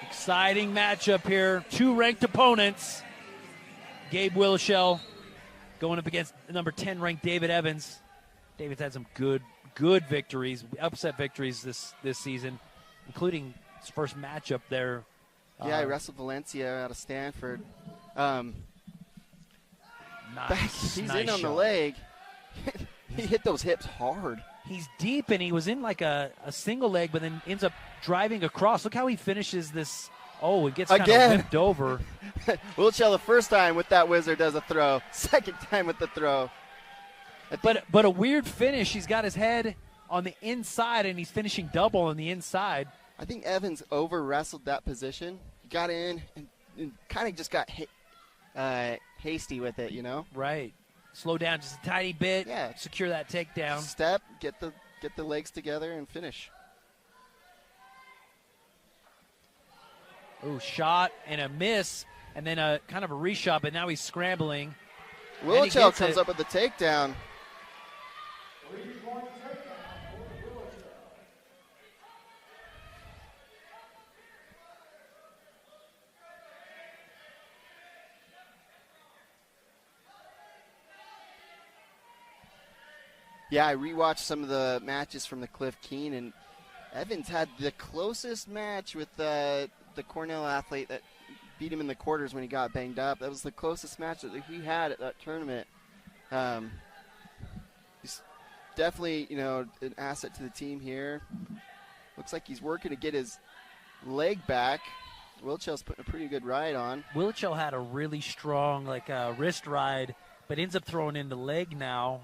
Exciting matchup here. Two ranked opponents. Gabe Willochell going up against number 10 ranked David Evans. David's had some good victories, upset victories this season, including his first matchup there. Yeah, he wrestled Valencia out of Stanford. Nice. He's nice in on shot. the leg. He hit those hips hard. He's deep, and he was in like a single leg, but then ends up driving across. Look how he finishes this. Oh, it gets kind of whipped over. Willochell the first time with that wizard does a throw. Second time with the throw. But a weird finish. He's got his head on the inside, and he's finishing double on the inside. I think Evans over-wrestled that position. He got in and kind of just got hasty with it, you know? Right. Slow down just a tiny bit. Yeah. Secure that takedown. Step, get the legs together, and finish. Ooh, shot and a miss, and then a kind of a reshot, but now he's scrambling. Willochell comes up with the takedown. Yeah, I rewatched some of the matches from the Cliff Keen, and Evans had the closest match with the Cornell athlete that beat him in the quarters when he got banged up. That was the closest match that he had at that tournament. He's definitely, an asset to the team here. Looks like he's working to get his leg back. Willochell's putting a pretty good ride on. Willochell had a really strong wrist ride, but ends up throwing in the leg now.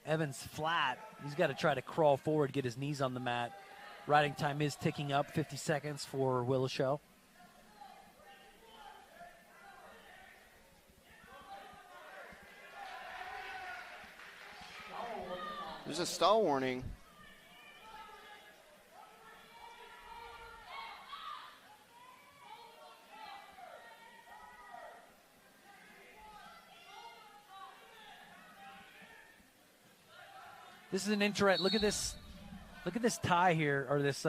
Evans flat. He's got to try to crawl forward, get his knees on the mat. Riding time is ticking up, 50 seconds for Willochell. There's a stall warning. This is an interesting. Look at this tie here, or this.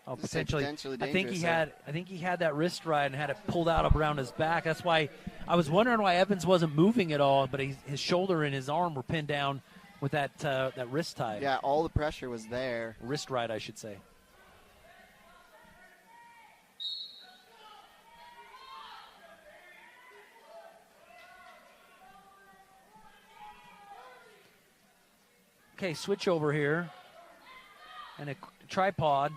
Potentially. I think he had that wrist ride and had it pulled out around his back. That's why I was wondering why Evans wasn't moving at all. But his shoulder and his arm were pinned down with that wrist tie. Yeah, all the pressure was there. Wrist ride, I should say. Okay, switch over here. And a tripod.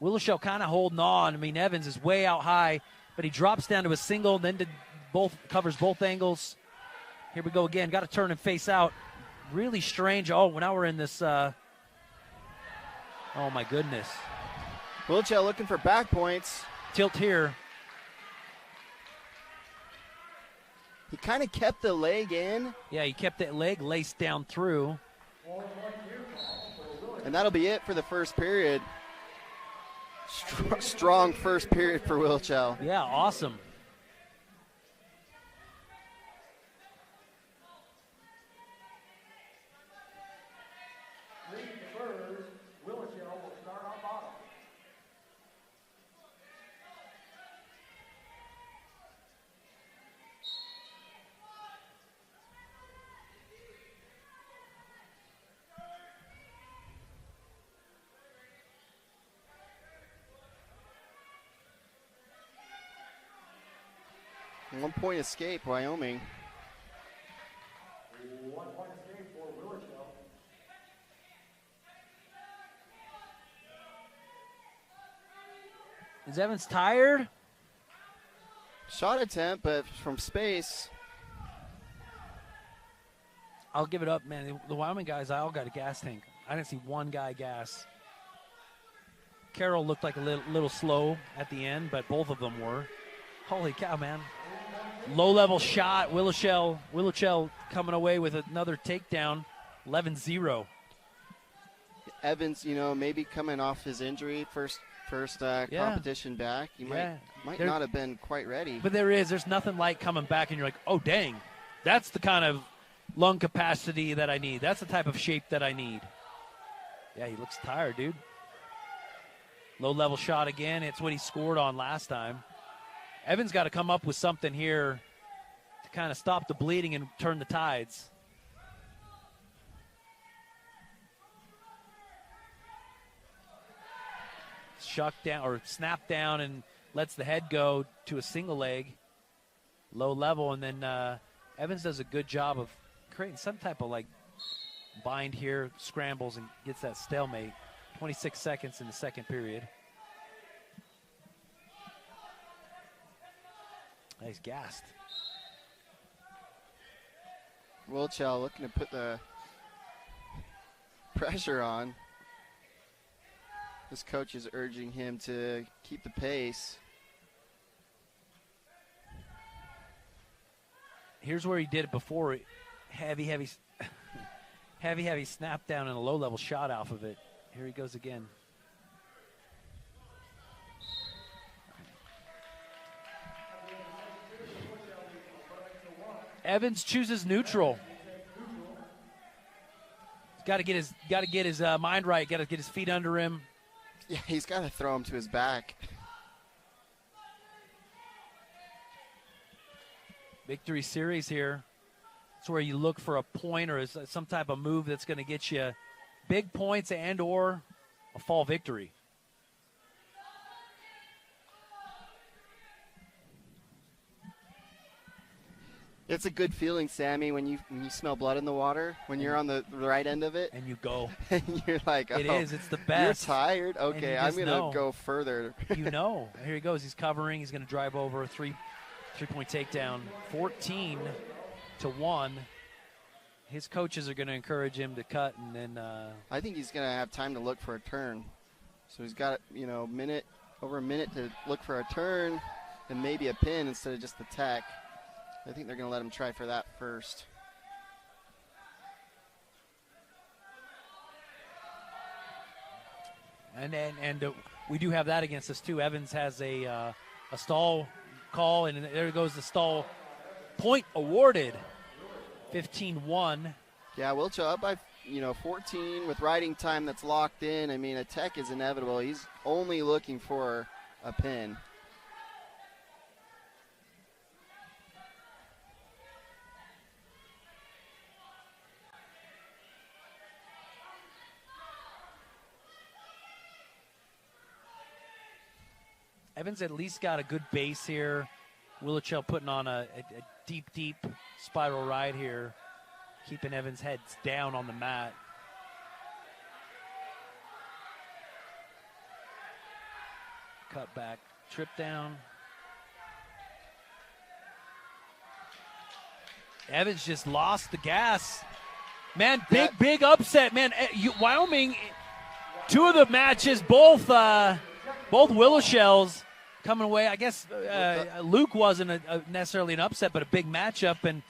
Willochell kind of holding on. I mean, Evans is way out high, but he drops down to a single, then covers both angles. Here we go again. Got to turn and face out. Really strange. Oh, now we're in this. Oh, my goodness. Willochell looking for back points. Tilt here. He kind of kept the leg in. Yeah, he kept that leg laced down through. And that'll be it for the first period. Strong first period for Willochell. Yeah, awesome. Willochell will start on bottom. One point escape, Wyoming. 1 point escape for Willochell. Is Evans tired? Shot attempt, but from space. I'll give it up, man. The Wyoming guys, I all got a gas tank. I didn't see one guy gas. Carroll looked like a little slow at the end, but both of them were. Holy cow, man. Low-level shot. Willochell coming away with another takedown. 11-0. Evans, maybe coming off his injury, first competition back. He might not have been quite ready. But there's nothing like coming back and you're like, oh, dang. That's the kind of lung capacity that I need. That's the type of shape that I need. Yeah, he looks tired, dude. Low-level shot again. It's what he scored on last time. Evans got to come up with something here to kind of stop the bleeding and turn the tides. Shuck down or snap down and lets the head go to a single leg, low level, and then Evans does a good job of creating some type of like bind here, scrambles, and gets that stalemate. 26 seconds in the second period. He's gassed. Willochell looking to put the pressure on. This coach is urging him to keep the pace. Here's where he did it before. Heavy snap down and a low-level shot off of it. Here he goes again. Evans chooses neutral. He's got to get his mind right. Got to get his feet under him. Yeah, he's got to throw him to his back. Victory series here. It's where you look for a point or some type of move that's going to get you big points and or a fall victory. It's a good feeling, Sammy, when you smell blood in the water, when you're on the right end of it. And you go. And you're like, oh, it's the best. You're tired? Okay, I'm going to go further. You know. Here he goes. He's covering. He's going to drive over a three-point takedown. 14-1. His coaches are going to encourage him to cut, and then I think he's going to have time to look for a turn. So he's got, over a minute to look for a turn and maybe a pin instead of just the tech. I think they're going to let him try for that first. And we do have that against us too. Evans has a stall call, and there goes the stall. Point awarded. 15-1. Yeah, Willochell up by 14 with riding time that's locked in. I mean, a tech is inevitable. He's only looking for a pin. Evans at least got a good base here. Willochell putting on a deep spiral ride here, keeping Evans' head down on the mat. Cut back, trip down. Evans just lost the gas. Man, big upset, man. Wyoming, two of the matches, both Willochells coming away. I guess Luke wasn't necessarily an upset, but a big matchup. And